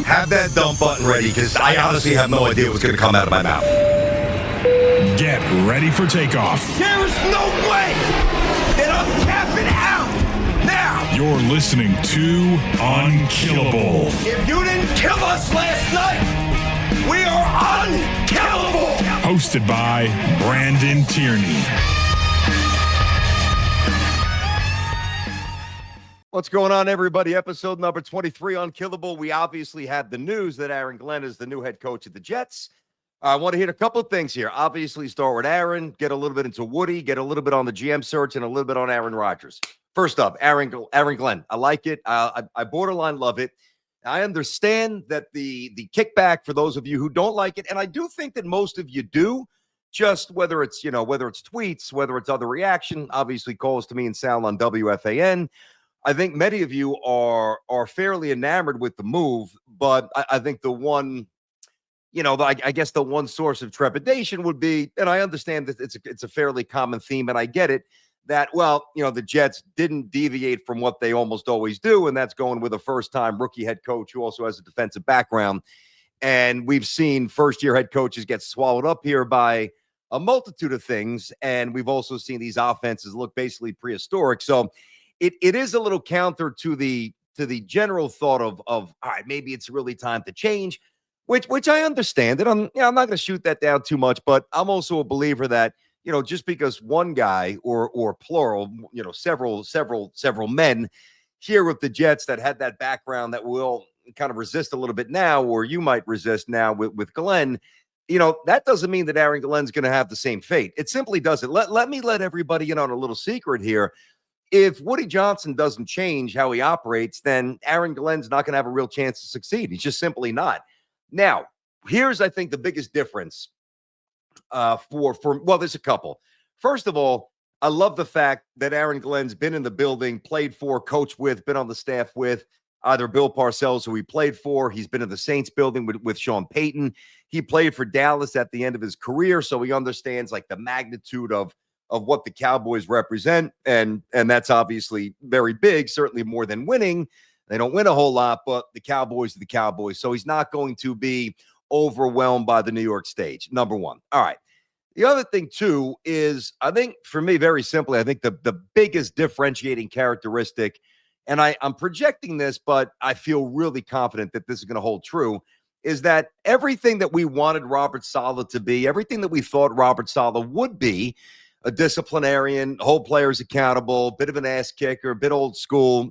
Have that dump button ready, because I honestly have no idea what's going to come out of my mouth. Get ready for takeoff. There is no way that I'm tapping out now. You're listening to Unkillable. If you didn't kill us last night, we are unkillable. Hosted by Brandon Tierney. What's going on, everybody? Episode number 23, Unkillable. We obviously have the news that Aaron Glenn is the new head coach of the Jets. I want to hit a couple of things here. Obviously, start with Aaron, get a little bit into Woody, get a little bit on the GM search, and a little bit on Aaron Rodgers. First up, Aaron Glenn. I like it. I borderline love it. I understand that the kickback for those of you who don't like it, and I do think that most of you do, just whether it's tweets, whether it's other reaction, obviously calls to me and Sal on WFAN. I think many of you are fairly enamored with the move, but I think the one, I guess the one source of trepidation would be, and I understand that it's a fairly common theme, and I get it, that, the Jets didn't deviate from what they almost always do, and that's going with a first-time rookie head coach who also has a defensive background. And we've seen first-year head coaches get swallowed up here by a multitude of things, and we've also seen these offenses look basically prehistoric. So It is a little counter to the general thought of all right, maybe it's really time to change, which I understand. And I'm not going to shoot that down too much, but I'm also a believer that just because one guy or plural, several men here with the Jets that had that background that will kind of resist a little bit now, or you might resist now with Glenn. That doesn't mean that Aaron Glenn's going to have the same fate. It simply doesn't. Let me let everybody in on a little secret here. If Woody Johnson doesn't change how he operates, then Aaron Glenn's not going to have a real chance to succeed. He's just simply not. Now, here's, I think, the biggest difference there's a couple. First of all, I love the fact that Aaron Glenn's been in the building, played for, coached with, been on the staff with either Bill Parcells, who he played for. He's been in the Saints building with Sean Payton. He played for Dallas at the end of his career, so he understands like the magnitude of what the Cowboys represent. And that's obviously very big, certainly more than winning. They don't win a whole lot, but the Cowboys are the Cowboys. So he's not going to be overwhelmed by the New York stage, number one. All right. The other thing, too, is I think for me, very simply, I think the biggest differentiating characteristic, and I'm projecting this, but I feel really confident that this is going to hold true, is that everything that we wanted Robert Saleh to be, everything that we thought Robert Saleh would be, a disciplinarian, hold players accountable, bit of an ass kicker, a bit old school,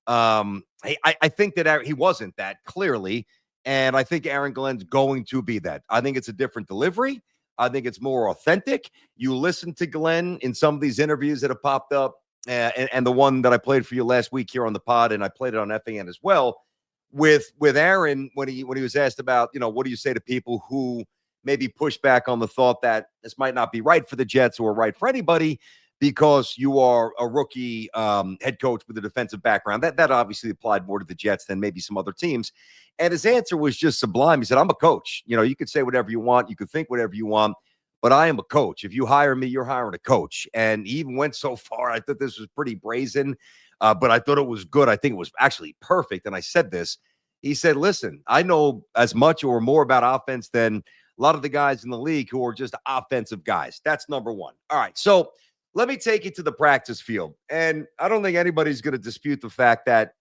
I think that he wasn't that, clearly, and I think Aaron Glenn's going to be that. I think it's a different delivery. I think it's more authentic. You listen to Glenn in some of these interviews that have popped up, and the one that I played for you last week here on the pod, and I played it on FAN as well, with Aaron when he was asked about, what do you say to people who maybe push back on the thought that this might not be right for the Jets or right for anybody because you are a rookie head coach with a defensive background. That obviously applied more to the Jets than maybe some other teams. And his answer was just sublime. He said, I'm a coach. You could say whatever you want. You could think whatever you want, but I am a coach. If you hire me, you're hiring a coach. And he even went so far. I thought this was pretty brazen, but I thought it was good. I think it was actually perfect. And I said this. He said, listen, I know as much or more about offense than a lot of the guys in the league who are just offensive guys. That's number one. All right. So let me take you to the practice field. And I don't think anybody's going to dispute the fact that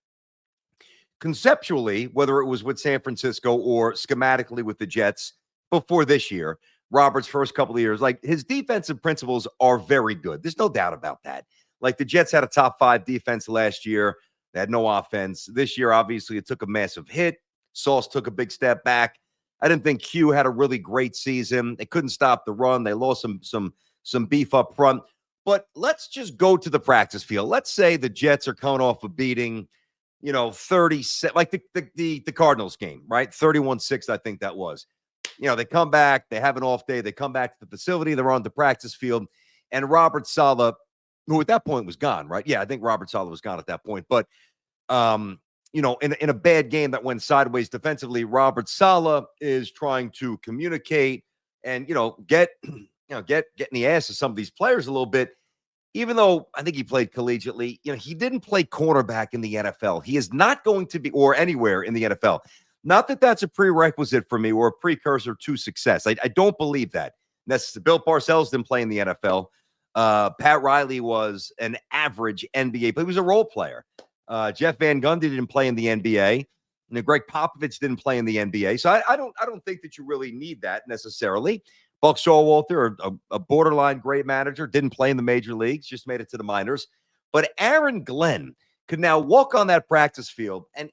conceptually, whether it was with San Francisco or schematically with the Jets before this year, Robert's first couple of years, like his defensive principles are very good. There's no doubt about that. Like the Jets had a top 5 defense last year. They had no offense. This year, obviously, it took a massive hit. Sauce took a big step back. I didn't think Q had a really great season. They couldn't stop the run. They lost some beef up front. But let's just go to the practice field. Let's say the Jets are coming off of beating, 37, like the Cardinals game, right? 31-6, I think that was. They come back, they have an off day, they come back to the facility, they're on the practice field, and Robert Saleh, who at that point was gone, right? Yeah, I think Robert Saleh was gone at that point. But in a bad game that went sideways defensively, Robert Saleh is trying to communicate and, get in the ass of some of these players a little bit. Even though I think he played collegiately, he didn't play cornerback in the NFL. He is not going to be, or anywhere in the NFL. Not that that's a prerequisite for me or a precursor to success. I don't believe that. Bill Parcells didn't play in the NFL. Pat Riley was an average NBA, but he was a role player. Jeff Van Gundy didn't play in the NBA. And Greg Popovich didn't play in the NBA. So I don't think that you really need that necessarily. Buck Showalter, a borderline great manager, didn't play in the major leagues, just made it to the minors. But Aaron Glenn could now walk on that practice field. And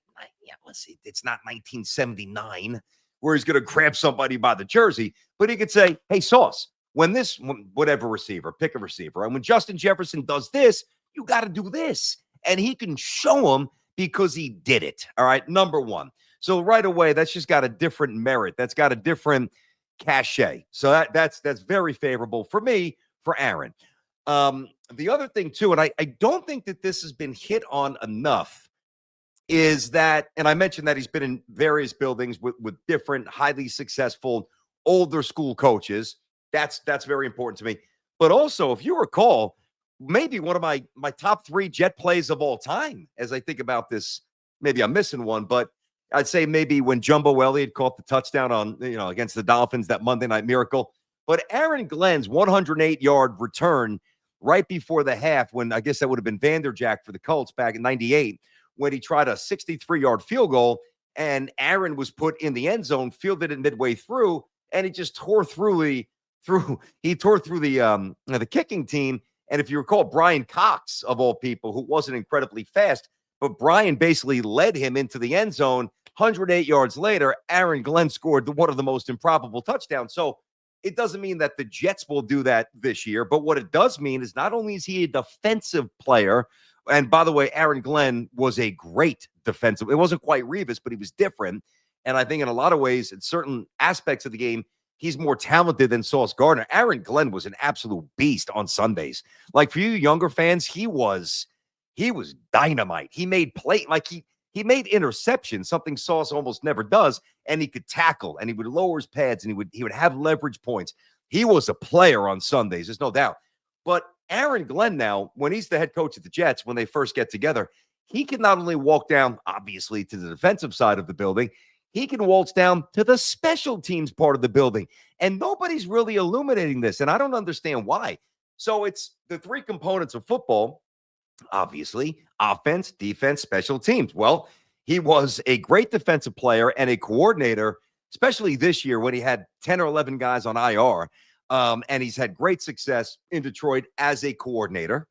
let's see, it's not 1979 where he's going to grab somebody by the jersey, but he could say, hey, Sauce, whatever receiver, pick a receiver. And when Justin Jefferson does this, you got to do this. And he can show him because he did it. All right. Number one. So right away, that's just got a different merit. That's got a different cachet. So that's very favorable for me, for Aaron. The other thing too, and I don't think that this has been hit on enough, is that, and I mentioned that he's been in various buildings with different highly successful older school coaches. That's very important to me. But also, if you recall, maybe one of my top 3 Jet plays of all time, as I think about this. Maybe I'm missing one, but I'd say maybe when Jumbo Elliott caught the touchdown on, against the Dolphins, that Monday Night Miracle. But Aaron Glenn's 108-yard return right before the half, when I guess that would have been Vanderjack for the Colts back in 98, when he tried a 63-yard field goal, and Aaron was put in the end zone, fielded it midway through, and he just tore through the kicking team. And if you recall, Brian Cox, of all people, who wasn't incredibly fast, but Brian basically led him into the end zone. 108 yards later, Aaron Glenn scored one of the most improbable touchdowns. So it doesn't mean that the Jets will do that this year, but what it does mean is not only is he a defensive player, and by the way, Aaron Glenn was a great defensive. It wasn't quite Revis, but he was different. And I think in a lot of ways, in certain aspects of the game, he's more talented than Sauce Gardner. Aaron Glenn was an absolute beast on Sundays. Like for you younger fans, he was dynamite. He made he made interceptions, something Sauce almost never does, and he could tackle, and he would lower his pads, and he would have leverage points. He was a player on Sundays, there's no doubt. But Aaron Glenn now, when he's the head coach of the Jets, when they first get together, he can not only walk down, obviously, to the defensive side of the building, he can waltz down to the special teams part of the building. And nobody's really illuminating this, and I don't understand why. So it's the 3 components of football, obviously: offense, defense, special teams. Well, he was a great defensive player and a coordinator, especially this year when he had 10 or 11 guys on IR. And he's had great success in Detroit as a coordinator.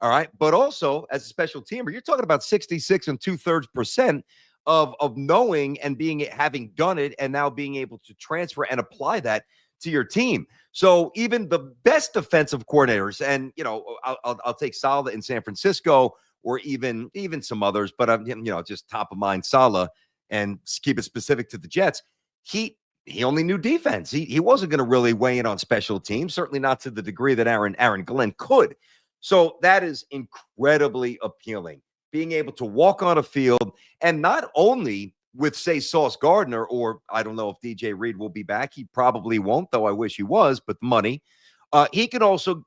All right. But also as a special teamer, you're talking about 66 2/3% of knowing and having done it, and now being able to transfer and apply that to your team. So even the best defensive coordinators, and I'll take Saleh in San Francisco, or even some others, but just top of mind Saleh, and keep it specific to the Jets. He only knew defense. He wasn't going to really weigh in on special teams, certainly not to the degree that Aaron Glenn could. So that is incredibly appealing, being able to walk on a field, and not only with, say, Sauce Gardner, or I don't know if DJ Reed will be back. He probably won't, though I wish he was, but money. He could also,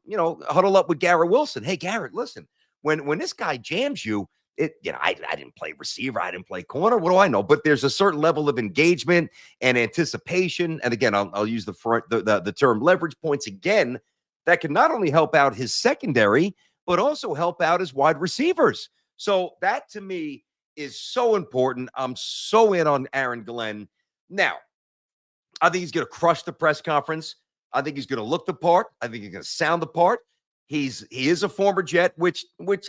huddle up with Garrett Wilson. Hey, Garrett, listen, when this guy jams you, I didn't play receiver, I didn't play corner. What do I know? But there's a certain level of engagement and anticipation. And again, I'll use the term leverage points again, that can not only help out his secondary, but also help out his wide receivers. So that to me is so important. I'm so in on Aaron Glenn. Now, I think he's going to crush the press conference. I think he's going to look the part. I think he's going to sound the part. He is a former Jet, which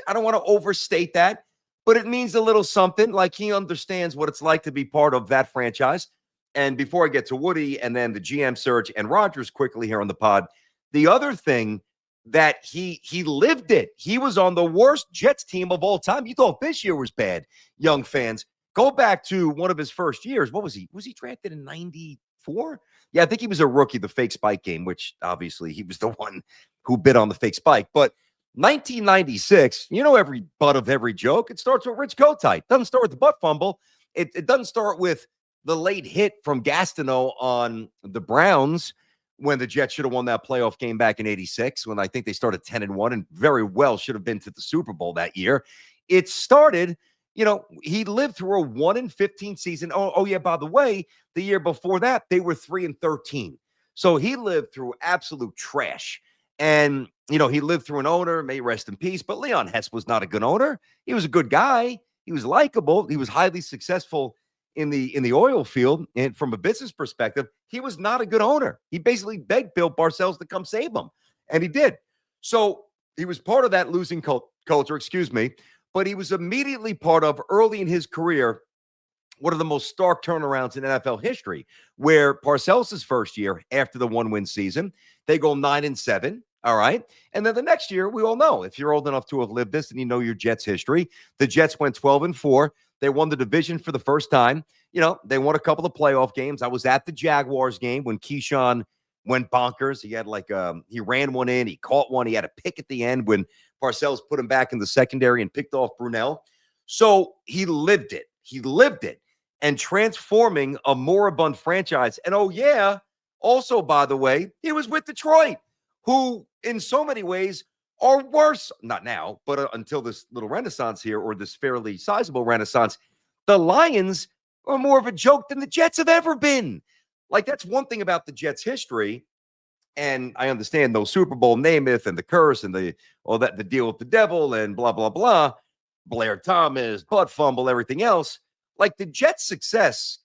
I don't want to overstate that, but it means a little something. Like, he understands what it's like to be part of that franchise. And before I get to Woody and then the GM search and Rodgers quickly here on the pod, the other thing that he lived it. He was on the worst Jets team of all time. You thought this year was bad, young fans. Go back to one of his first years. What was he? Was he drafted in 94? Yeah, I think he was a rookie, the fake spike game, which obviously he was the one who bit on the fake spike. But 1996, every butt of every joke, it starts with Rich Kotite. Doesn't start with the butt fumble. It doesn't start with the late hit from Gastineau on the Browns, when the Jets should have won that playoff game back in 86, when I think they started 10-1 and very well should have been to the Super Bowl that year. It started he lived through a 1-15 season. Oh yeah, by the way, the year before that, they were 3-13. So he lived through absolute trash. And, he lived through an owner, may rest in peace, but Leon Hess was not a good owner. He was a good guy. He was likable. He was highly successful in the oil field. And from a business perspective, he was not a good owner. He basically begged Bill Parcells to come save him. And he did. So he was part of that losing culture, but he was immediately part of, early in his career, one of the most stark turnarounds in NFL history, where Parcells' first year after the 1-win season, they go 9-7. All right. And then the next year, we all know, if you're old enough to have lived this and you know your Jets history, the Jets went 12-4. They won the division for the first time. They won a couple of playoff games. I was at the Jaguars game when Keyshawn went bonkers. He had he ran one in, he caught one. He had a pick at the end when Parcells put him back in the secondary and picked off Brunell. So he lived it. He lived it. And transforming a moribund franchise. And also, by the way, he was with Detroit, who in so many ways are worse. Not now, but until this little renaissance here, or this fairly sizable renaissance, the Lions are more of a joke than the Jets have ever been. That's one thing about the Jets' history. And I understand those Super Bowl Namath and the curse and the deal with the devil and blah, blah, blah. Blair Thomas, butt fumble, everything else. The Jets' success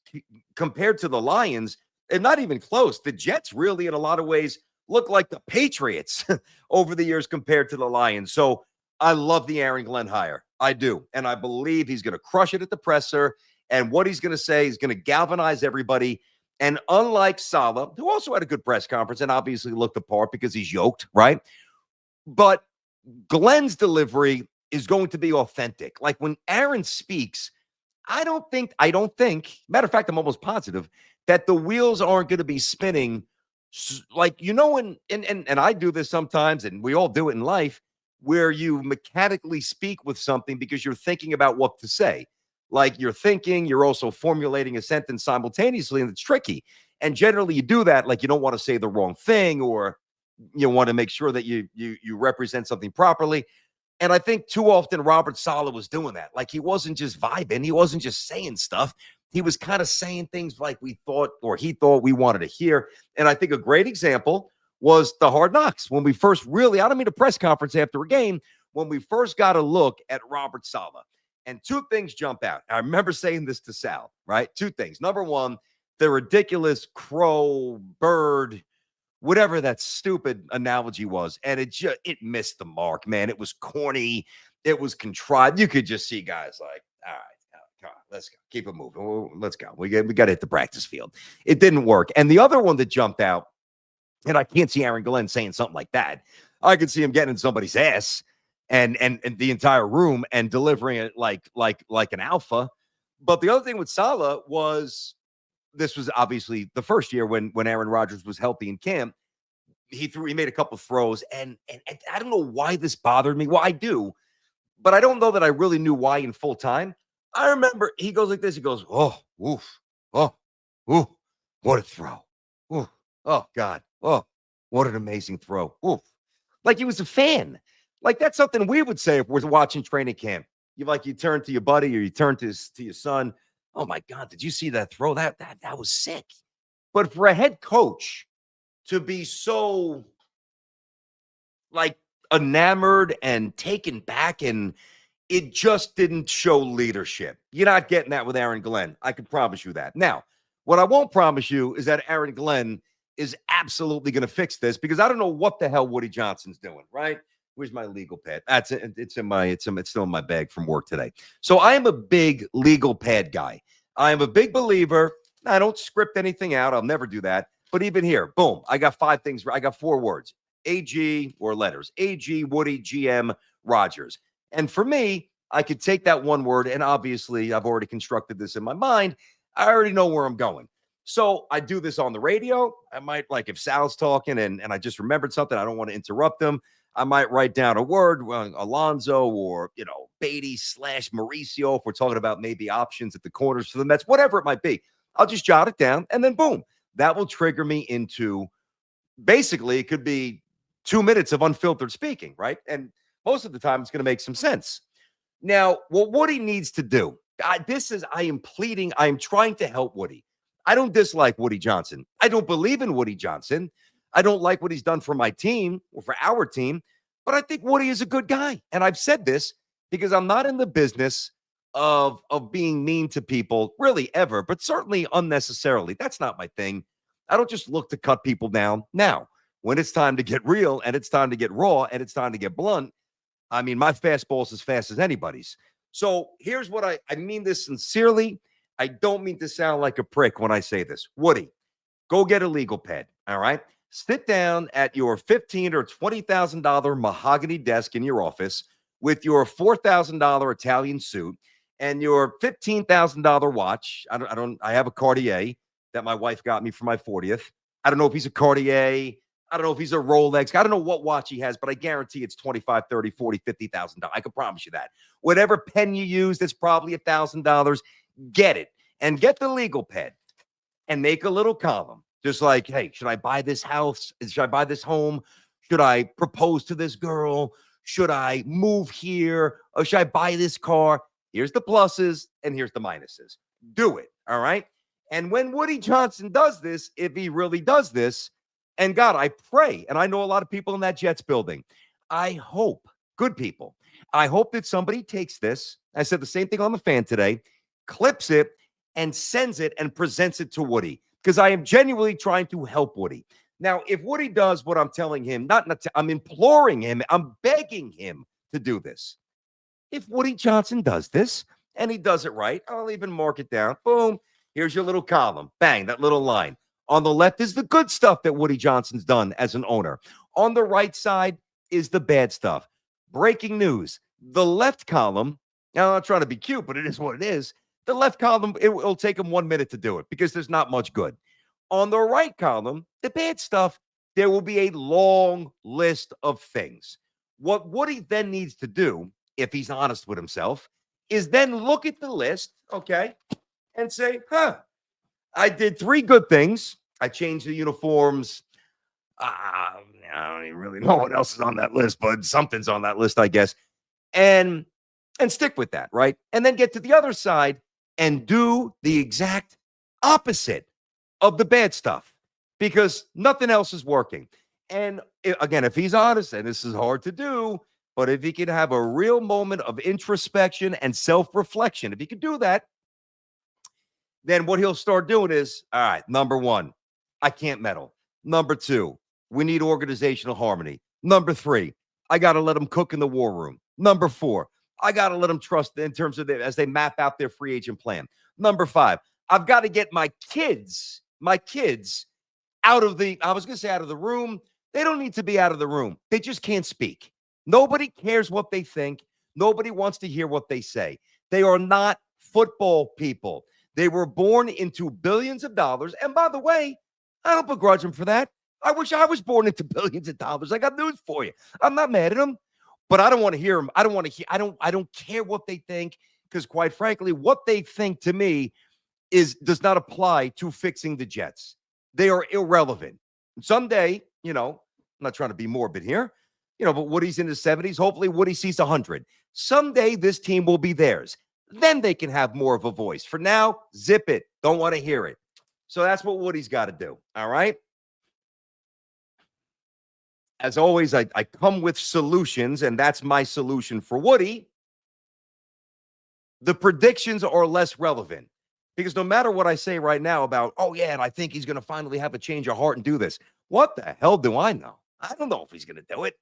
compared to the Lions, and not even close. The Jets really, in a lot of ways, look like the Patriots over the years compared to the Lions. So I love the Aaron Glenn hire. I do. And I believe he's going to crush it at the presser. And what he's going to say is going to galvanize everybody. And unlike Saleh, who also had a good press conference and obviously looked the part because he's yoked, right? But Glenn's delivery is going to be authentic. When Aaron speaks, I don't think, matter of fact, I'm almost positive that the wheels aren't going to be spinning. And I do this sometimes, and we all do it in life, where you mechanically speak with something because you're thinking about what to say. You're thinking, you're also formulating a sentence simultaneously, and it's tricky. And generally you do that, you don't want to say the wrong thing, or you want to make sure that you represent something properly. And I think too often Robert Saleh was doing that. He wasn't just vibing. He wasn't just saying stuff. He was kind of saying things like we thought, or he thought we wanted to hear. And I think a great example was the Hard Knocks. When we first I don't mean a press conference after a game, when we first got a look at Robert Saleh. And two things jump out. I remember saying this to Sal, right? Two things. Number one, the ridiculous crow, bird, whatever that stupid analogy was. And it missed the mark, man. It was corny. It was contrived. You could just see guys all right, come on, let's go. Keep it moving. Let's go. We got to hit the practice field. It didn't work. And the other one that jumped out, and I can't see Aaron Glenn saying something like that. I could see him getting in somebody's ass and the entire room and delivering it like an alpha. But the other thing with Saleh was, this was obviously the first year when Aaron Rodgers was healthy in camp. He made a couple of throws, and I don't know why this bothered me. Well, I do, but I don't know that I really knew why in full time. I remember he goes like this. He goes, oh, oof, oh, ooh, what a throw. Ooh, oh, God. Oh, what an amazing throw. Oof. He was a fan. That's something we would say if we're watching training camp. You turn to your buddy, or you turn to your son. Oh my God, did you see that throw? That was sick. But for a head coach to be so enamored and taken back, and it just didn't show leadership. You're not getting that with Aaron Glenn. I can promise you that. Now, what I won't promise you is that Aaron Glenn is absolutely going to fix this, because I don't know what the hell Woody Johnson's doing, right? Where's my legal pad? That's it. It's still in my bag from work today. So I am a big legal pad guy. I am a big believer. I don't script anything out. I'll never do that. But even here, boom, I got 5 things. I got 4 words. AG, or letters. AG, Woody, GM, Rodgers. And for me, I could take that one word, and obviously I've already constructed this in my mind. I already know where I'm going. So I do this on the radio. I might, if Sal's talking and I just remembered something, I don't want to interrupt him. I might write down a word, Alonzo, or, Beatty / Mauricio, if we're talking about maybe options at the corners for the Mets, whatever it might be. I'll just jot it down, and then boom, that will trigger me into, basically, it could be 2 minutes of unfiltered speaking, right? And most of the time, it's going to make some sense. Now, what Woody needs to do, I am pleading, I am trying to help Woody. I don't dislike Woody Johnson. I don't believe in Woody Johnson. I don't like what he's done for my team or for our team, but I think Woody is a good guy. And I've said this because I'm not in the business of being mean to people, really ever, but certainly unnecessarily. That's not my thing. I don't just look to cut people down. Now, when it's time to get real and it's time to get raw and it's time to get blunt, I mean, my fastball's as fast as anybody's. So here's what I mean this sincerely. I don't mean to sound like a prick when I say this. Woody, go get a legal pad, all right? Sit down at your $15,000 or $20,000 mahogany desk in your office with your $4,000 Italian suit and your $15,000 watch. I have a Cartier that my wife got me for my 40th. I don't know if he's a Cartier. I don't know if he's a Rolex. I don't know what watch he has, but I guarantee it's $25,000, $30,000, $40,000, $50,000. I can promise you that. Whatever pen you use, that's probably $1,000. Get it and get the legal pad and make a little column. Just like, hey, should I buy this house? Should I buy this home? Should I propose to this girl? Should I move here? Or should I buy this car? Here's the pluses and here's the minuses. Do it. All right. And when Woody Johnson does this, if he really does this, and God, I pray, and I know a lot of people in that Jets building, I hope, good people, I hope that somebody takes this. I said the same thing on the fan today, clips it and sends it and presents it to Woody because I am genuinely trying to help Woody. Now, if Woody does what I'm telling him, I'm imploring him, I'm begging him to do this. If Woody Johnson does this and he does it right, I'll even mark it down. Boom. Here's your little column. Bang, that little line. On the left is the good stuff that Woody Johnson's done as an owner. On the right side is the bad stuff. Breaking news. The left column, now I'm not trying to be cute, but it is what it is. The left column, it'll take him 1 minute to do it because there's not much good. On the right column, the bad stuff, there will be a long list of things. What Woody then needs to do, if he's honest with himself, is then look at the list, okay, and say, I did 3 good things. I changed the uniforms. I don't even really know what else is on that list, but something's on that list, I guess. And stick with that, right? And then get to the other side and do the exact opposite of the bad stuff because nothing else is working. And again, if he's honest, and this is hard to do, but if he can have a real moment of introspection and self-reflection, if he can do that, then what he'll start doing is, all right, number 1, I can't meddle. Number 2, we need organizational harmony. Number 3, I got to let them cook in the war room. Number 4, I got to let them trust in terms of as they map out their free agent plan. Number 5, I've got to get my kids out of the room. They don't need to be out of the room. They just can't speak. Nobody cares what they think. Nobody wants to hear what they say. They are not football people. They were born into billions of dollars. And by the way, I don't begrudge them for that. I wish I was born into billions of dollars. I got news for you. I'm not mad at them, but I don't want to hear them. I don't care what they think because quite frankly, what they think to me does not apply to fixing the Jets. They are irrelevant. Someday, I'm not trying to be morbid here, but Woody's in his 70s. Hopefully Woody sees 100. Someday this team will be theirs. Then they can have more of a voice. For now, zip it. Don't want to hear it. So that's what Woody's got to do. All right. As always, I come with solutions, and that's my solution for Woody. The predictions are less relevant because no matter what I say right now about, oh, yeah, and I think he's going to finally have a change of heart and do this. What the hell do I know? I don't know if he's going to do it.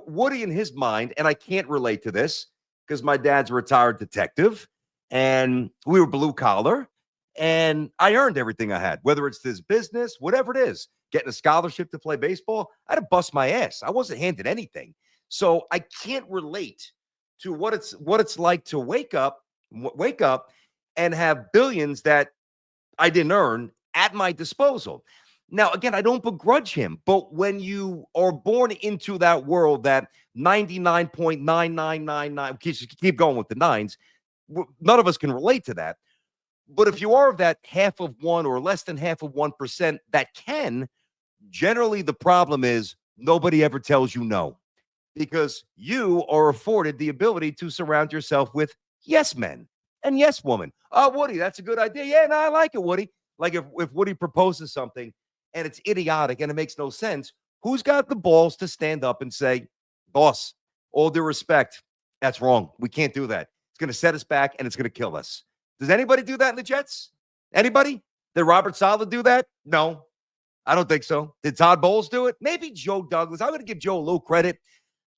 Woody in his mind, and I can't relate to this because my dad's a retired detective and we were blue collar and I earned everything I had, whether it's this business, whatever it is, getting a scholarship to play baseball. I had to bust my ass. I wasn't handed anything. So I can't relate to what it's like to wake up and have billions that I didn't earn at my disposal. Now, again, I don't begrudge him, but when you are born into that world that 99.9999, keep going with the nines, none of us can relate to that. But if you are of that half of 1 or less than half of 1% that can, generally the problem is nobody ever tells you no. because you are afforded the ability to surround yourself with yes men and yes women. Oh, Woody, that's a good idea. Yeah, no, I like it, Woody. Like if Woody proposes something and it's idiotic and it makes no sense, who's got the balls to stand up and say, boss, all due respect, that's wrong. We can't do that. It's going to set us back and it's going to kill us. Does anybody do that in the Jets? Anybody? Did Robert Saleh do that? No, I don't think so. Did Todd Bowles do it? Maybe Joe Douglas. I'm going to give Joe a little credit.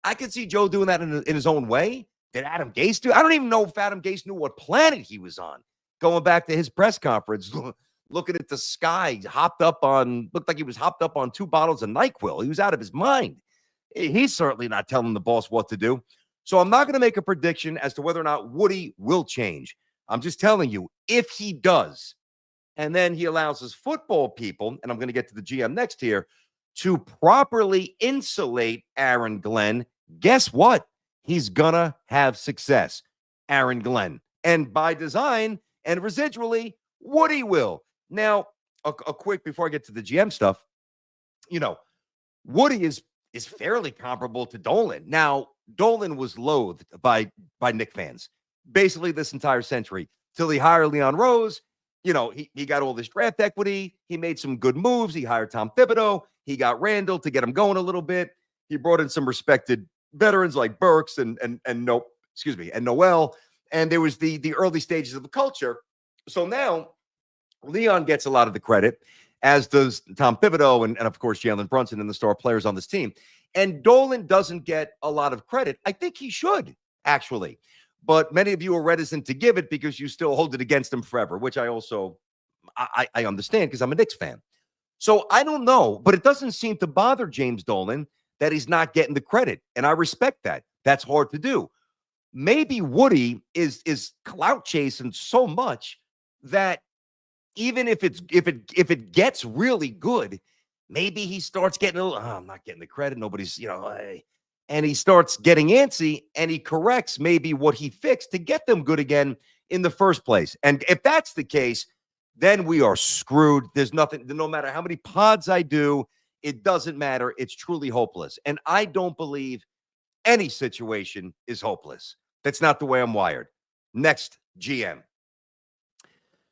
I can see Joe doing that in his own way. Did Adam Gase do it? I don't even know if Adam Gase knew what planet he was on. Going back to his press conference, looking at the sky, looked like he was hopped up on 2 bottles of NyQuil. He was out of his mind. He's certainly not telling the boss what to do. So I'm not going to make a prediction as to whether or not Woody will change. I'm just telling you, if he does, and then he allows his football people, and I'm going to get to the GM next here, to properly insulate Aaron Glenn, guess what? He's going to have success, Aaron Glenn. And by design and residually, Woody will. Now, a quick, before I get to the GM stuff, Woody is fairly comparable to Dolan. Now, Dolan was loathed by Knick fans basically this entire century till he hired Leon Rose. He got all this draft equity. He made some good moves. He hired Tom Thibodeau. He got Randall to get him going a little bit. He brought in some respected veterans like Burks and Noel. And there was the early stages of the culture. So now Leon gets a lot of the credit, as does Tom Thibodeau and of course, Jalen Brunson and the star players on this team. And Dolan doesn't get a lot of credit. I think he should, actually. But many of you are reticent to give it because you still hold it against him forever, which I also I understand because I'm a Knicks fan. So I don't know, but it doesn't seem to bother James Dolan that he's not getting the credit. And I respect that. That's hard to do. Maybe Woody is clout chasing so much that even if it gets really good, maybe he starts getting a little, I'm not getting the credit. Nobody's, and he starts getting antsy and he corrects maybe what he fixed to get them good again in the first place. And if that's the case, then we are screwed. There's nothing, no matter how many pods I do, it doesn't matter. It's truly hopeless. And I don't believe any situation is hopeless. That's not the way I'm wired. Next, GM.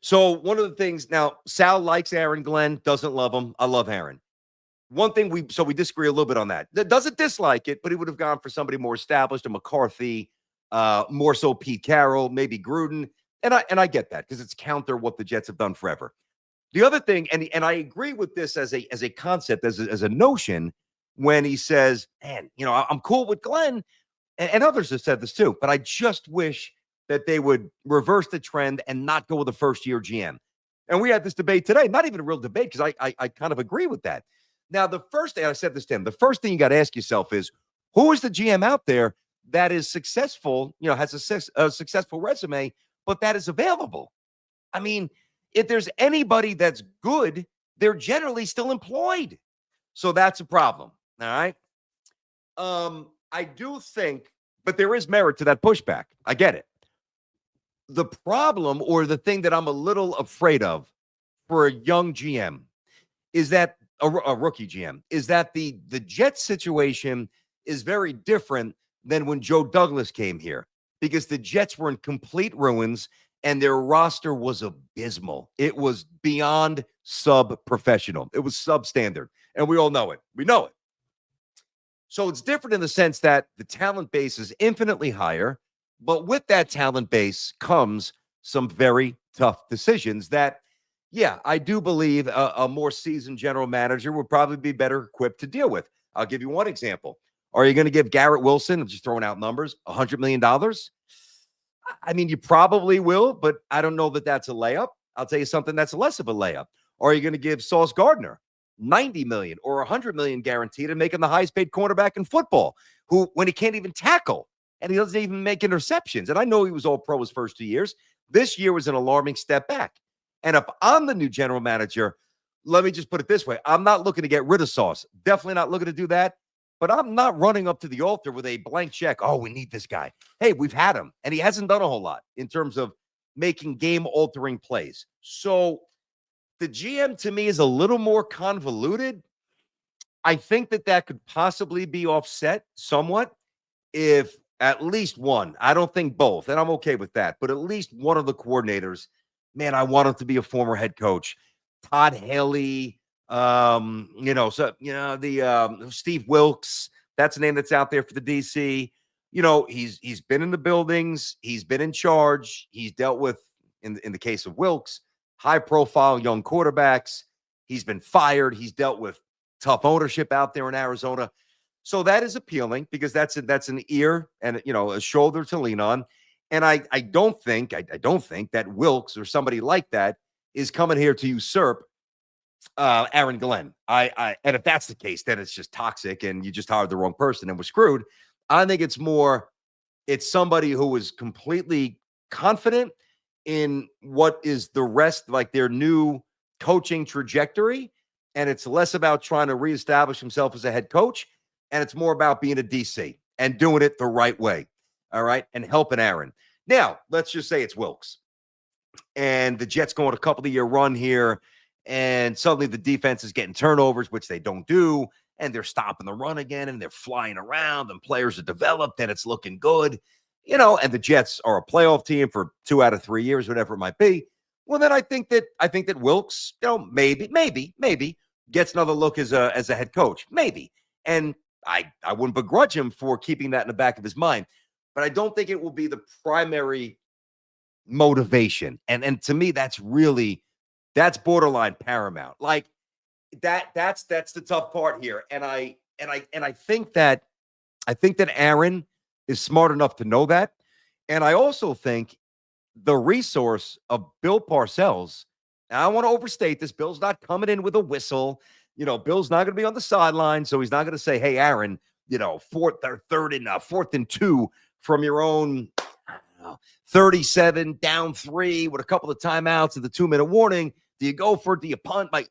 So one of the things, now, Sal likes Aaron Glenn, doesn't love him. I love Aaron. One thing we disagree a little bit on that. Doesn't dislike it, but he would have gone for somebody more established, a McCarthy, more so Pete Carroll, maybe Gruden. And I get that because it's counter what the Jets have done forever. The other thing, and I agree with this as a concept, as a notion, when he says, man, I'm cool with Glenn, and others have said this too, but I just wish that they would reverse the trend and not go with a first-year GM. And we had this debate today, not even a real debate, because I kind of agree with that. Now, the first thing, I said this to him, the first thing you got to ask yourself is, who is the GM out there that is successful, has a successful resume, but that is available? I mean, if there's anybody that's good, they're generally still employed. So that's a problem, all right? I do think, but there is merit to that pushback. I get it. The problem, or the thing that I'm a little afraid of for a young GM, is that a rookie GM, is that the Jets situation is very different than when Joe Douglas came here, because the Jets were in complete ruins and their roster was abysmal. It was beyond sub-professional. It was substandard, and we all know it. We know it. So it's different in the sense that the talent base is infinitely higher, but with that talent base comes some very tough decisions that, yeah, I do believe a more seasoned general manager would probably be better equipped to deal with. I'll give you one example. Are you going to give Garrett Wilson, I'm just throwing out numbers, $100 million? I mean, you probably will, but I don't know that that's a layup. I'll tell you something that's less of a layup. Or are you going to give Sauce Gardner $90 million or $100 million guaranteed and make him the highest paid cornerback in football, who, when he can't even tackle and he doesn't even make interceptions? And I know he was all pro his first 2 years. This year was an alarming step back. And if I'm the new general manager, let me just put it this way. I'm not looking to get rid of Sauce. Definitely not looking to do that. But I'm not running up to the altar with a blank check. Oh, we need this guy. Hey, we've had him, and he hasn't done a whole lot in terms of making game-altering plays. So the GM, to me, is a little more convoluted. I think that could possibly be offset somewhat if at least one, I don't think both, and I'm okay with that, but at least one of the coordinators, man, I want him to be a former head coach. Todd Haley, the Steve Wilkes, that's a name that's out there for the DC. He's been in the buildings, he's been in charge, he's dealt with, in the case of Wilkes, high profile young quarterbacks. He's been fired, he's dealt with tough ownership out there in Arizona. So that is appealing because that's an ear and a shoulder to lean on. And I don't think that Wilkes or somebody like that is coming here to usurp Aaron Glenn. And if that's the case, then it's just toxic and you just hired the wrong person and we're screwed. I think it's somebody who is completely confident in what is the rest, like their new coaching trajectory. And it's less about trying to reestablish himself as a head coach. And it's more about being a DC and doing it the right way. All right. And helping Aaron. Now, let's just say it's Wilkes. And the Jets go on a couple-of-year run here. And suddenly the defense is getting turnovers, which they don't do. And they're stopping the run again. And they're flying around. And players are developed. And it's looking good. And the Jets are a playoff team for 2 out of 3 years, whatever it might be. Well, then I think that Wilkes, maybe gets another look as a head coach. Maybe. And I wouldn't begrudge him for keeping that in the back of his mind, but I don't think it will be the primary motivation. And to me, that's borderline paramount. Like that's the tough part here. And I think that Aaron is smart enough to know that. And I also think the resource of Bill Parcells, and I don't want to overstate this, Bill's not coming in with a whistle. Bill's not going to be on the sideline, so he's not going to say, "Hey, Aaron, fourth and 2 from your own 37, down 3 with a couple of timeouts and the 2-minute warning. Do you go for it? Do you punt?" Like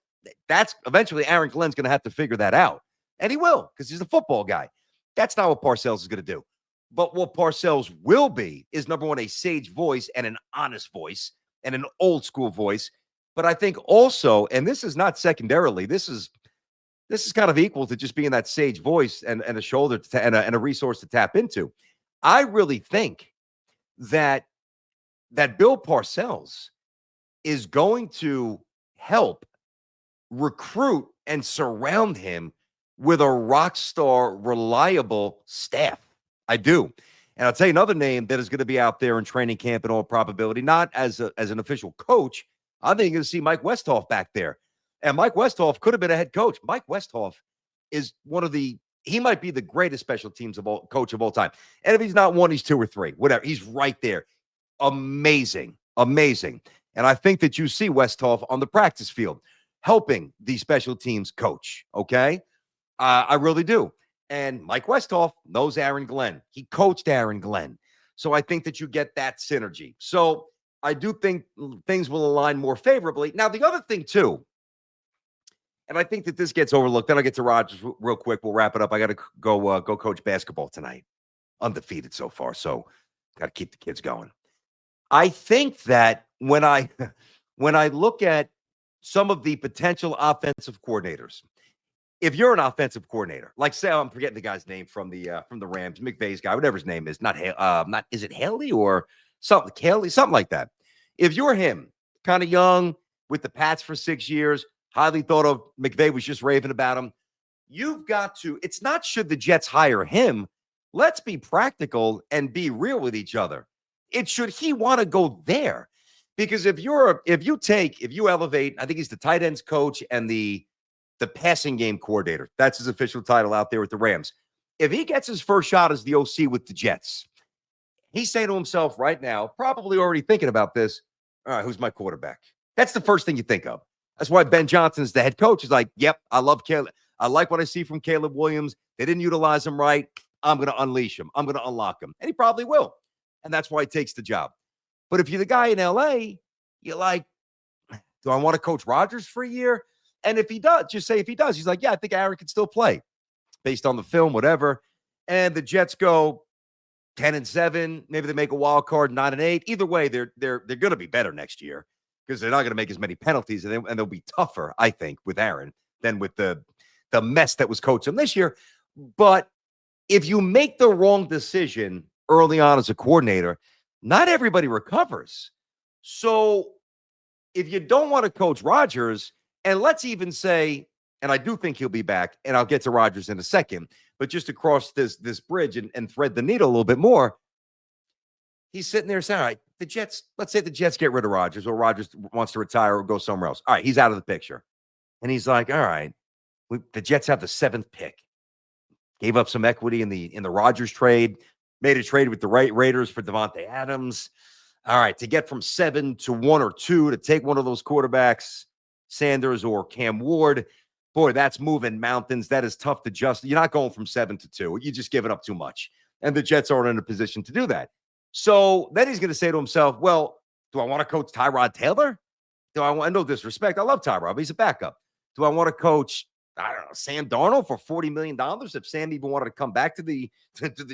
that's eventually Aaron Glenn's going to have to figure that out, and he will because he's a football guy. That's not what Parcells is going to do. But what Parcells will be is, number one, a sage voice and an honest voice and an old school voice. But I think also, and this is not secondarily, this is kind of equal to just being that sage voice and a shoulder and a resource to tap into. I really think that Bill Parcells is going to help recruit and surround him with a rock star, reliable staff. I do. And I'll tell you another name that is going to be out there in training camp in all probability, not as an official coach. I think you're going to see Mike Westhoff back there. And Mike Westhoff could have been a head coach. Mike Westhoff is he might be the greatest special teams coach of all time. And if he's not one, he's 2 or 3, whatever. He's right there. Amazing. And I think that you see Westhoff on the practice field helping the special teams coach. Okay. I really do. And Mike Westhoff knows Aaron Glenn. He coached Aaron Glenn. So I think that you get that synergy. So I do think things will align more favorably. Now, the other thing, too, and I think that this gets overlooked. Then I'll get to Rodgers real quick. We'll wrap it up. I got to go coach basketball tonight. Undefeated so far, so got to keep the kids going. I think that when I look at some of the potential offensive coordinators, if you're an offensive coordinator, like say I'm forgetting the guy's name from the Rams, McVay's guy, whatever his name is, not is it Haley or something, Haley, something like that. If you're him, kind of young with the Pats for 6 years, highly thought of, McVay was just raving about him. You've got to. It's not should the Jets hire him. Let's be practical and be real with each other. It's should he want to go there, because if you elevate, I think he's the tight ends coach and the passing game coordinator. That's his official title out there with the Rams. If he gets his first shot as the OC with the Jets, he's saying to himself right now, probably already thinking about this, all right, who's my quarterback? That's the first thing you think of. That's why Ben Johnson is the head coach. Is like, yep, I love Caleb. I like what I see from Caleb Williams. They didn't utilize him right. I'm going to unleash him. I'm going to unlock him. And he probably will. And that's why he takes the job. But if you're the guy in L.A., you're like, do I want to coach Rodgers for a year? And if he does, just say if he does, he's like, yeah, I think Aaron can still play based on the film, whatever. And the Jets go 10-7. Maybe they make a wild card 9-8. Either way, they're going to be better next year because they're not going to make as many penalties and they'll be tougher, I think, with Aaron than with the the mess that was coaching him this year. But if you make the wrong decision early on as a coordinator, not everybody recovers. So if you don't want to coach Rodgers, and let's even say, and I do think he'll be back, and I'll get to Rodgers in a second, but just to cross this bridge and thread the needle a little bit more, he's sitting there saying, all right, the Jets, let's say the Jets get rid of Rodgers, or Rodgers wants to retire or go somewhere else. All right, he's out of the picture. And he's like, all right, the Jets have the 7th pick. Gave up some equity in the Rodgers trade, made a trade with the Raiders for Devontae Adams. All right, to get from 7 to 1 or 2 to take one of those quarterbacks, Sanders or Cam Ward, boy, that's moving mountains. That is tough to just. You're not going from 7 to 2. You just giving up too much. And the Jets aren't in a position to do that. So then he's going to say to himself, well, do I want to coach Tyrod Taylor? Do I want, no disrespect, I love Tyrod, but he's a backup. Do I want to coach, I don't know, Sam Darnold for $40 million if Sam even wanted to come back to the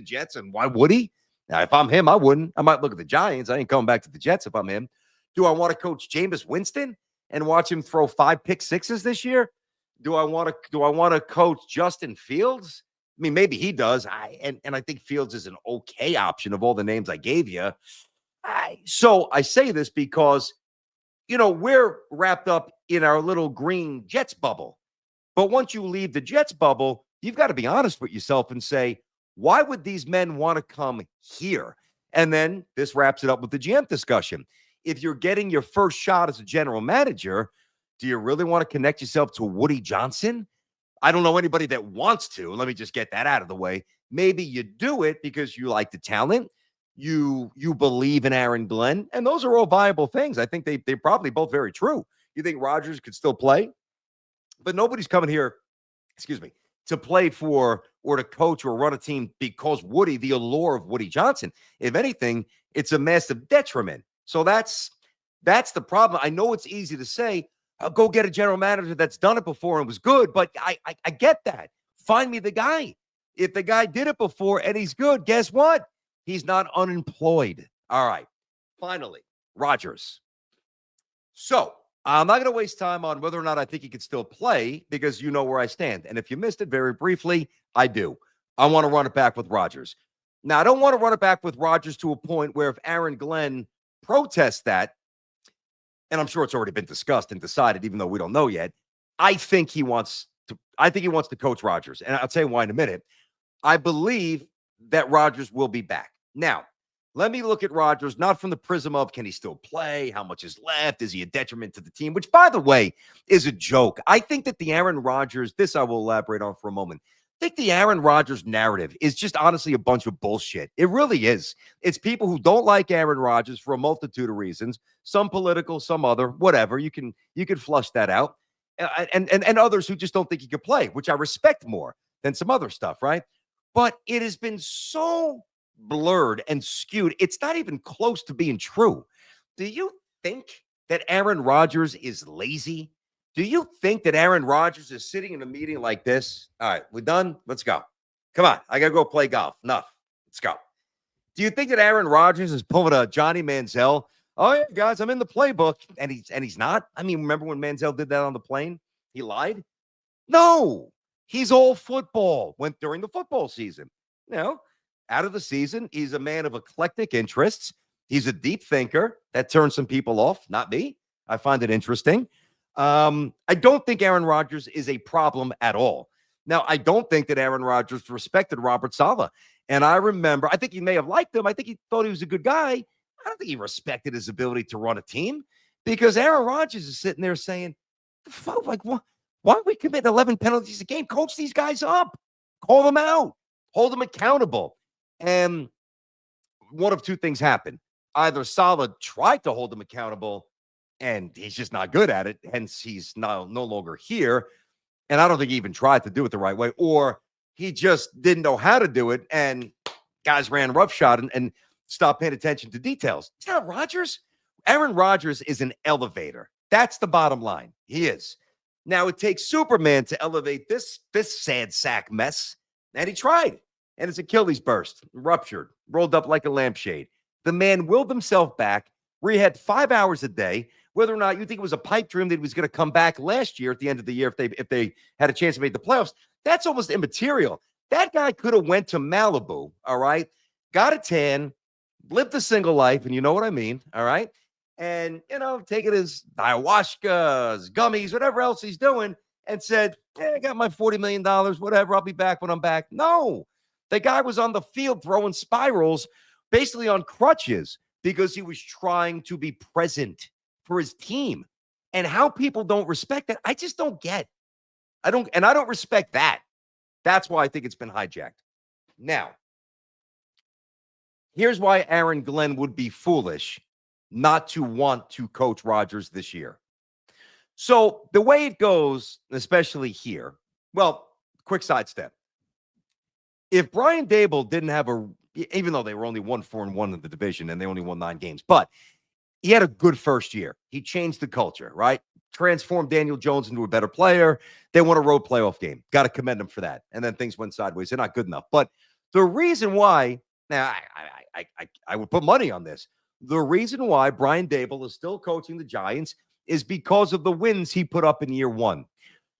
Jets? And why would he? Now, if I'm him, I wouldn't. I might look at the Giants. I ain't coming back to the Jets if I'm him. Do I want to coach Jameis Winston and watch him throw 5 pick sixes this year? Do I want to coach Justin Fields? I mean, maybe he does. And I think Fields is an okay option of all the names I gave you. So I say this because, we're wrapped up in our little green Jets bubble. But once you leave the Jets bubble, you've got to be honest with yourself and say, why would these men want to come here? And then this wraps it up with the GM discussion. If you're getting your first shot as a general manager, do you really want to connect yourself to Woody Johnson? I don't know anybody that wants to. Let me just get that out of the way. Maybe you do it because you like the talent. You believe in Aaron Glenn, and those are all viable things. I think they're probably both very true. You think Rodgers could still play? But nobody's coming here, to play for or to coach or run a team because Woody, the allure of Woody Johnson. If anything, it's a massive detriment. So that's the problem. I know it's easy to say, I'll go get a general manager that's done it before and was good, but I get that. Find me the guy. If the guy did it before and he's good, guess what? He's not unemployed. All right. Finally, Rodgers. So I'm not going to waste time on whether or not I think he could still play because you know where I stand. And if you missed it very briefly, I do. I want to run it back with Rodgers. Now, I don't want to run it back with Rodgers to a point where if Aaron Glenn protests that, and I'm sure it's already been discussed and decided, even though we don't know yet, I think he wants to coach Rodgers. And I'll tell you why in a minute. I believe that Rodgers will be back. Now, let me look at Rodgers, not from the prism of can he still play? How much is left? Is he a detriment to the team? Which, by the way, is a joke. I think that the Aaron Rodgers, this I will elaborate on for a moment. I think the Aaron Rodgers narrative is just honestly a bunch of bullshit. It really is. It's people who don't like Aaron Rodgers for a multitude of reasons, some political, some other, whatever. You can flush that out. And others who just don't think he could play, which I respect more than some other stuff, right? But it has been so blurred and skewed. It's not even close to being true. Do you think that Aaron Rodgers is lazy? Do you think that Aaron Rodgers is sitting in a meeting like this? All right, we're done. Let's go. Come on. I got to go play golf. Enough. Let's go. Do you think that Aaron Rodgers is pulling a Johnny Manziel? Oh, yeah, guys, I'm in the playbook. And he's not. I mean, remember when Manziel did that on the plane? He lied? No. He's all football. Went during the football season. Out of the season, he's a man of eclectic interests. He's a deep thinker. That turns some people off. Not me. I find it interesting. I don't think Aaron Rodgers is a problem at all. Now, I don't think that Aaron Rodgers respected Robert Saleh. And I think he may have liked him. I think he thought he was a good guy. I don't think he respected his ability to run a team because Aaron Rodgers is sitting there saying, like, why are we committing 11 penalties a game? Coach these guys up. Call them out. Hold them accountable. And one of two things happened. Either Saleh tried to hold him accountable and he's just not good at it. Hence, he's no longer here. And I don't think he even tried to do it the right way. Or he just didn't know how to do it. And guys ran roughshod and stopped paying attention to details. It's not Rodgers. Aaron Rodgers is an elevator. That's the bottom line. He is. Now, it takes Superman to elevate this sad sack mess. And he tried. And his Achilles burst, ruptured, rolled up like a lampshade. The man willed himself back, rehabbed 5 hours a day, Whether or not you think it was a pipe dream that he was going to come back last year at the end of the year if they had a chance to make the playoffs, that's almost immaterial. That guy could have went to Malibu, all right, got a tan, lived a single life, and you know what I mean, all right? And, taking his ayahuasca, his gummies, whatever else he's doing, and said, I got my $40 million, whatever, I'll be back when I'm back. No, the guy was on the field throwing spirals, basically on crutches, because he was trying to be present for his team. And how people don't respect that, I just don't get. I don't respect that. That's why I think it's been hijacked. Now, here's why Aaron Glenn would be foolish not to want to coach Rodgers this year. So the way it goes, especially here, well, quick sidestep. If Brian Dable didn't have even though they were only 1-4-1 in the division and they only won 9 games, but he had a good first year. He changed the culture, right? Transformed Daniel Jones into a better player. They won a road playoff game. Got to commend him for that. And then things went sideways. They're not good enough. But the reason why, now I would put money on this. The reason why Brian Dable is still coaching the Giants is because of the wins he put up in year 1.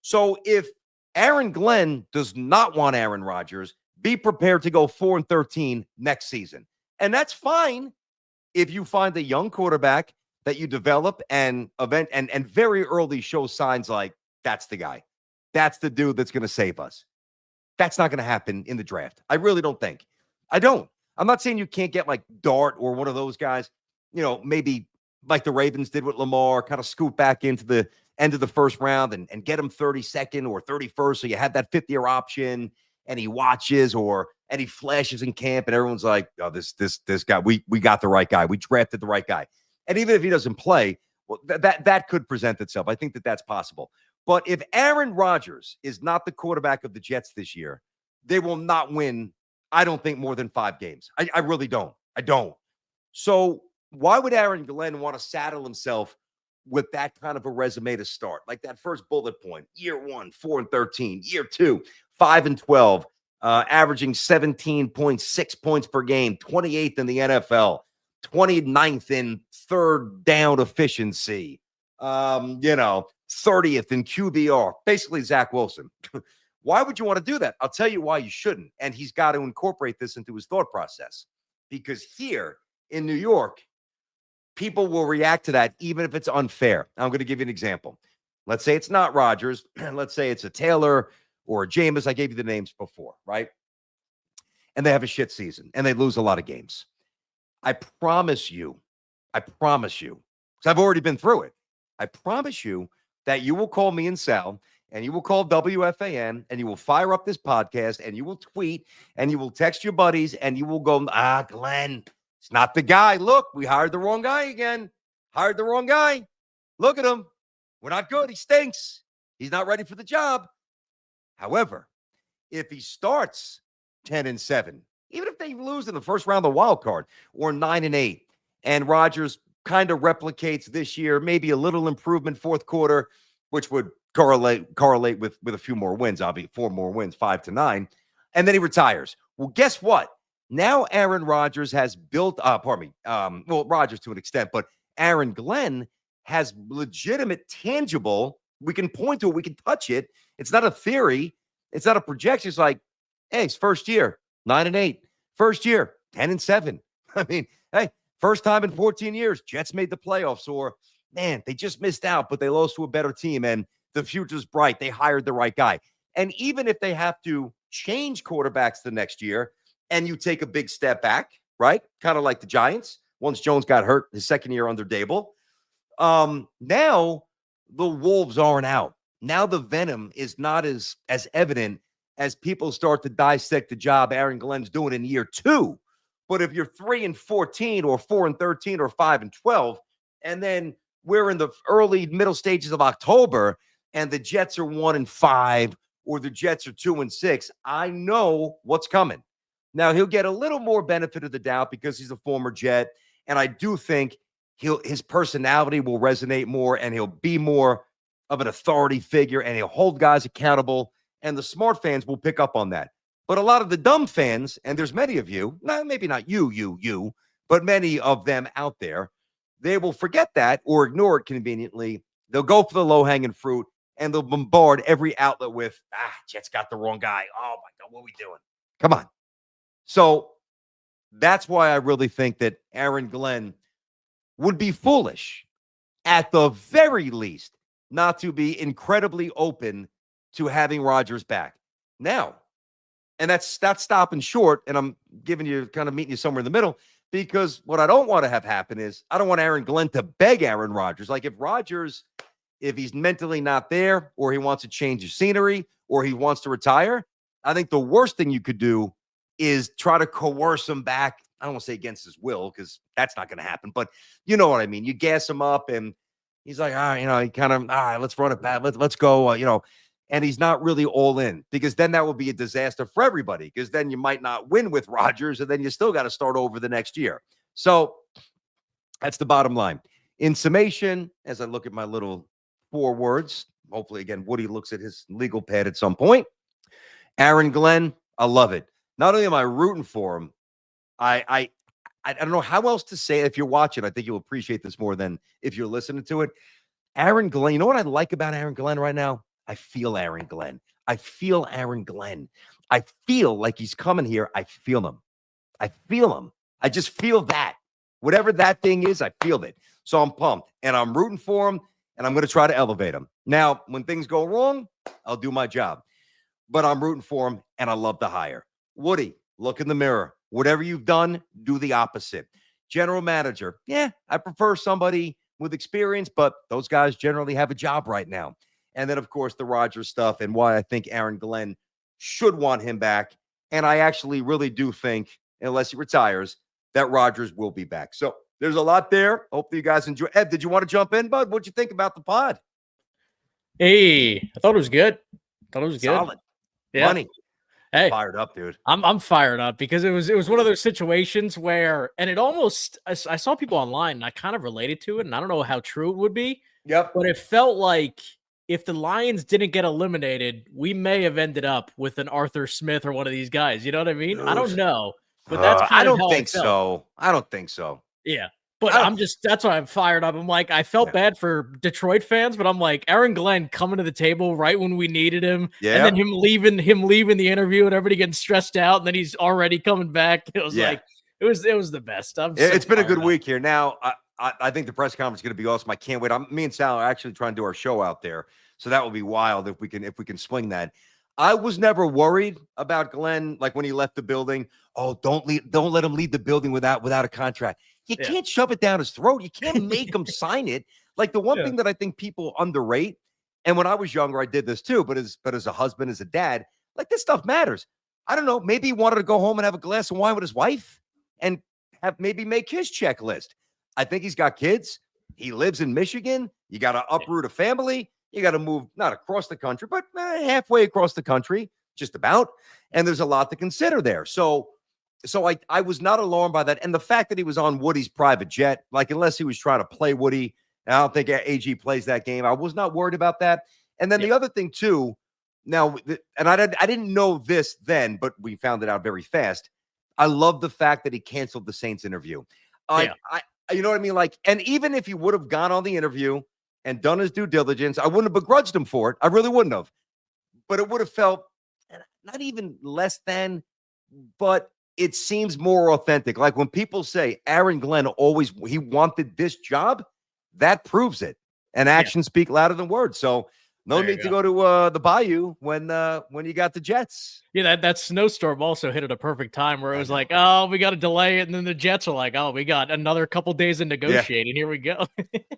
So if Aaron Glenn does not want Aaron Rodgers, be prepared to go 4-13 next season. And that's fine if you find a young quarterback that you develop and very early show signs like that's the guy. That's the dude that's going to save us. That's not going to happen in the draft. I really don't think. I don't. I'm not saying you can't get like Dart or one of those guys, maybe like the Ravens did with Lamar, kind of scoot back into the end of the first round and get him 32nd or 31st. So you have that 5th-year option and he watches and he flashes in camp and everyone's like, oh, this guy, we got the right guy. We drafted the right guy. And even if he doesn't play, well, that could present itself. I think that's possible. But if Aaron Rodgers is not the quarterback of the Jets this year, they will not win, I don't think, more than 5 games. I really don't. I don't. So why would Aaron Glenn want to saddle himself with that kind of a resume to start? Like that first bullet point, year 1, 4-13, year 2, 5-12, averaging 17.6 points per game, 28th in the NFL, 29th in third down efficiency, 30th in QBR, basically Zach Wilson. Why would you want to do that? I'll tell you why you shouldn't. And he's got to incorporate this into his thought process. Because here in New York, people will react to that even if it's unfair. I'm going to give you an example. Let's say it's not Rodgers. Let's say it's a Taylor or a Jameis. I gave you the names before, right? And they have a shit season and they lose a lot of games. I promise you, because I've already been through it. I promise you that you will call me and Sal, and you will call WFAN, and you will fire up this podcast, and you will tweet, and you will text your buddies, and you will go, Glenn, it's not the guy. Look, we hired the wrong guy again. Hired the wrong guy. Look at him. We're not good. He stinks. He's not ready for the job. However, if he starts 10-7, even if they lose in the first round of the wild card, or 9-8, and Rodgers kind of replicates this year, maybe a little improvement fourth quarter, which would correlate with a few more wins, obviously 4 more wins, 5-9, and then he retires. Well, guess what? Now Aaron Rodgers has built up, Rodgers to an extent, but Aaron Glenn has legitimate, tangible, we can point to it, we can touch it. It's not a theory. It's not a projection. It's like, hey, it's first year, 9-8. First year, 10-7. I mean, hey, first time in 14 years, Jets made the playoffs, or man, they just missed out, but they lost to a better team and the future's bright. They hired the right guy. And even if they have to change quarterbacks the next year and you take a big step back, right? Kind of like the Giants, once Jones got hurt his second year under Dable. Now the wolves aren't out. Now the venom is not as evident as people start to dissect the job Aaron Glenn's doing in year 2. But if you're 3-14 or 4-13 or 5-12, and then we're in the early middle stages of October and the Jets are 1-5 or the Jets are 2-6, I know what's coming. Now he'll get a little more benefit of the doubt because he's a former Jet. And I do think his personality will resonate more and he'll be more of an authority figure and he'll hold guys accountable. And the smart fans will pick up on that. But a lot of the dumb fans, and there's many of you, maybe not you, but many of them out there, they will forget that or ignore it conveniently. They'll go for the low-hanging fruit, and they'll bombard every outlet with, Jets got the wrong guy. Oh, my God, what are we doing? Come on. So that's why I really think that Aaron Glenn would be foolish, at the very least, not to be incredibly open to having Rodgers back. Now, and that's stopping short, and I'm giving you, kind of meeting you somewhere in the middle, because what I don't want to have happen is I don't want Aaron Glenn to beg Aaron Rodgers. Like if he's mentally not there, or he wants to change his scenery, or he wants to retire, I think the worst thing you could do is try to coerce him back. I don't want to say against his will, because that's not going to happen, but you know what I mean. You gas him up, and he's like, he kind of, all right, let's run it back. Let's go, and he's not really all in, because then that will be a disaster for everybody, because then you might not win with Rodgers, and then you still got to start over the next year. So that's the bottom line. In summation, as I look at my little 4 words, hopefully, again, Woody looks at his legal pad at some point. Aaron Glenn, I love it. Not only am I rooting for him, I don't know how else to say it. If you're watching, I think you'll appreciate this more than if you're listening to it. Aaron Glenn, you know what I like about Aaron Glenn right now? I feel Aaron Glenn. I feel Aaron Glenn. I feel like he's coming here. I feel him. I just feel that. Whatever that thing is, I feel it. So I'm pumped, and I'm rooting for him, and I'm going to try to elevate him. Now, when things go wrong, I'll do my job. But I'm rooting for him, and I love the hire. Woody, look in the mirror. Whatever you've done, do the opposite. General manager, I prefer somebody with experience, but those guys generally have a job right now. And then, of course, the Rodgers stuff, and why I think Aaron Glenn should want him back. And I actually really do think, unless he retires, that Rodgers will be back. So there's a lot there. Hopefully you guys enjoy. Ed, did you want to jump in, bud? What'd you think about the pod? Hey, I thought it was good. Solid. Yeah. Money. Hey, Fired up, dude. I'm fired up, because it was one of those situations where, and it almost, I saw people online and I kind of related to it, and I don't know how true it would be. Yep. But it felt like if the Lions didn't get eliminated, we may have ended up with an Arthur Smith or one of these guys. You know what I mean? I don't know, but that's kind I of don't how think it felt. so. I don't think so. Yeah. But that's why I'm fired up. I'm like, I felt bad for Detroit fans, but I'm like, Aaron Glenn coming to the table right when we needed him. Yeah. And then him leaving the interview, and everybody getting stressed out, and then he's already coming back. It was like, it was the best. It's been a good week here. Now, I think the press conference is going to be awesome. I can't wait. Me and Sal are actually trying to do our show out there, so that will be wild if we can swing that. I was never worried about Glenn, like when he left the building. Oh, don't let him leave the building without a contract. You can't shove it down his throat. You can't make him sign it. Like the one thing that I think people underrate, and when I was younger, I did this too, but as a husband, as a dad, like this stuff matters. I don't know. Maybe he wanted to go home and have a glass of wine with his wife and maybe make his checklist. I think he's got kids. He lives in Michigan. You got to uproot a family. You got to move not across the country, but halfway across the country, just about. And there's a lot to consider there. So I was not alarmed by that. And the fact that he was on Woody's private jet, like unless he was trying to play Woody, and I don't think AG plays that game, I was not worried about that. And then the other thing too, now, and I didn't know this then, but we found it out very fast. I love the fact that he canceled the Saints interview. You know what I mean? Like, and even if he would have gone on the interview and done his due diligence, I wouldn't have begrudged him for it. I really wouldn't have. But it would have felt not even less than, but it seems more authentic. Like when people say Aaron Glenn he wanted this job, that proves it. And actions speak louder than words. So no need to go to the Bayou when you got the Jets. Yeah, that snowstorm also hit at a perfect time where it was like, oh, we got to delay it. And then the Jets are like, oh, we got another couple days of negotiating. Here we go.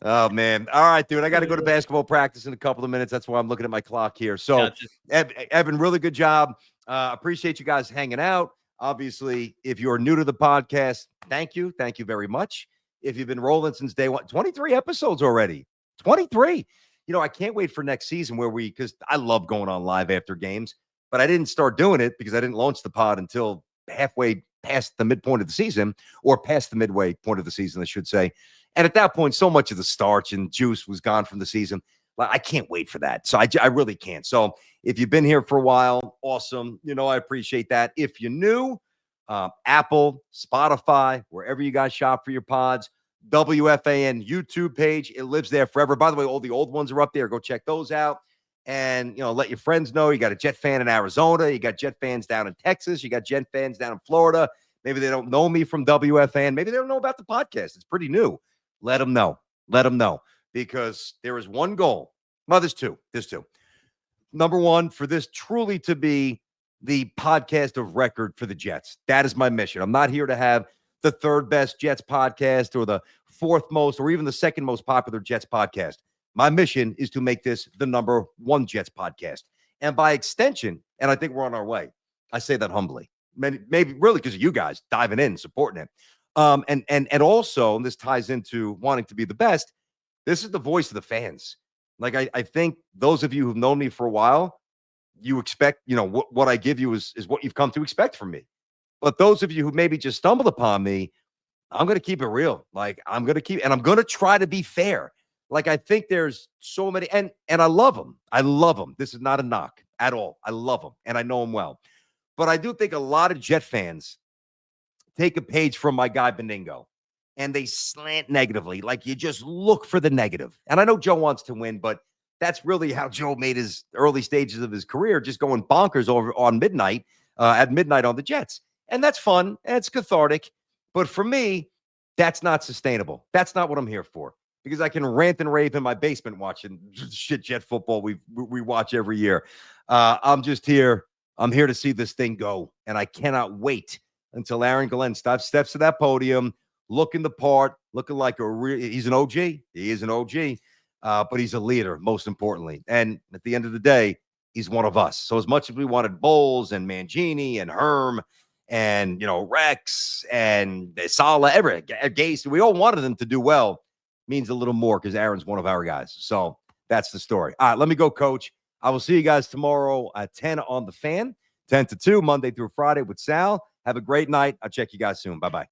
Oh, man. All right, dude. I got to go to basketball practice in a couple of minutes. That's why I'm looking at my clock here. So, Evan, really good job. Appreciate you guys hanging out. Obviously, if you're new to the podcast, thank you. Thank you very much. If you've been rolling since day one, 23 episodes already. 23. You know, I can't wait for next season because I love going on live after games, but I didn't start doing it because I didn't launch the pod until halfway past the midpoint of the season, or past the midway point of the season, I should say. And at that point, so much of the starch and juice was gone from the season. I can't wait for that. So I really can't. So if you've been here for a while, awesome. You know, I appreciate that. If you're new, Apple, Spotify, wherever you guys shop for your pods, WFAN YouTube page. It lives there forever. By the way, all the old ones are up there. Go check those out. And, let your friends know you got a Jet fan in Arizona. You got Jet fans down in Texas. You got Jet fans down in Florida. Maybe they don't know me from WFAN. Maybe they don't know about the podcast. It's pretty new. Let them know. Let them know. Because there is one goal. Well, there's two. Number one, for this truly to be the podcast of record for the Jets. That is my mission. I'm not here to have the third best Jets podcast or the fourth most or even the second most popular Jets podcast. My mission is to make this the number one Jets podcast. And by extension, and I think we're on our way, I say that humbly, maybe really because of you guys diving in, supporting it. And also, and this ties into wanting to be the best, this is the voice of the fans. Like, I think those of you who've known me for a while, you expect, what I give you is what you've come to expect from me. But those of you who maybe just stumbled upon me, I'm going to keep it real. Like, I'm going to try to be fair. Like, I think there's so many, and I love them. I love them. This is not a knock at all. I love them, and I know them well. But I do think a lot of Jet fans take a page from my guy Beningo, and they slant negatively. Like, you just look for the negative. And I know Joe wants to win, but that's really how Joe made his early stages of his career, just going bonkers over on midnight, at midnight on the Jets. And that's fun, and it's cathartic. But for me, that's not sustainable. That's not what I'm here for. Because I can rant and rave in my basement watching shit Jet football we watch every year. I'm just here. I'm here to see this thing go. And I cannot wait until Aaron Glenn steps to that podium, looking the part, looking like he's an OG. He is an OG, but he's a leader, most importantly. And at the end of the day, he's one of us. So as much as we wanted Bowles and Mangini and Herm and, Rex and Sala, Gase, we all wanted them to do well. Means a little more because Aaron's one of our guys. So that's the story. All right, let me go, Coach. I will see you guys tomorrow at 10 on the Fan, 10 to 2, Monday through Friday with Sal. Have a great night. I'll check you guys soon. Bye-bye.